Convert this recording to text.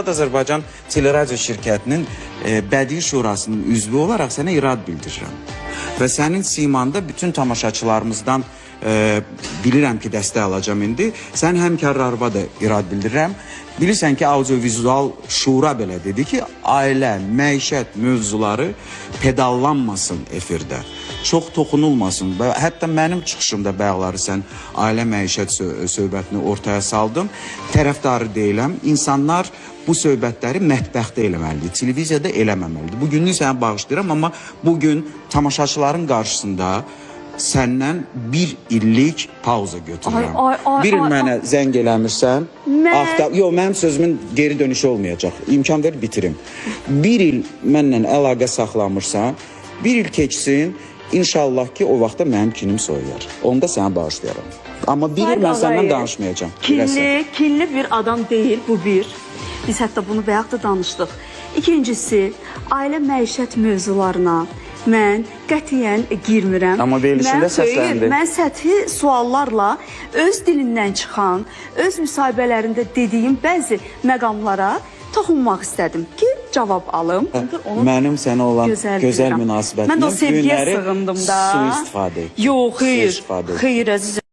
Azərbaycan Teleradio şirkətinin Bədii Şurasının üzvü olaraq sənə irad bildirirəm. Və sənin simanda bütün tamaşaçılarımızdan bilirəm ki, dəstək alacağım indi. Sən həmkarlarıma da irad bildirirəm. Bilirsən ki, audiovizual şura belə dedi ki, ailə, məişət mövzuları pedallanmasın efirdə. Çox toxunulmasın. Hətta mənim çıxışımda bəyaları sən ailə məişət söhbətini ortaya saldın. Tərəfdarı deyiləm. İnsanlar bu söhbətləri mətbəxdə eləməlidir, televiziyada eləməməlidir. Bugünlük sənə bağışlayıram, amma bugün tamaşaçıların qarşısında səndən bir illik pauza götürürəm. Bir il mənə zəng eləmirsən, yox, mənim sözümün geri dönüşü olmayacaq. İmkan ver, bitirim. Bir il mənlə əlaqə saxlamırsan, bir il keçsin, İnşallah ki, o vaxtda mənim kinim soyuyar. Onda sənə bağışlayaram. Amma bir il mən səndən danışmayacağım. Kinli bir adam deyil, bu bir. Biz hətta bunu bayaq da danışdıq. İkincisi, ailə məişət mövzularına mən qətiyyən girmirəm. Amma verilişində səsləndi. Mən səthi suallarla öz dilindən çıxan, öz müsahibələrində dediyim bəzi məqamlara toxunmaq istədim ki, cavab alım. Mənim sənə olan gözəl münasibətini, mən də o sevgiyə sığındım da. Su istifadə etdim. Yox, xeyr, əzizim.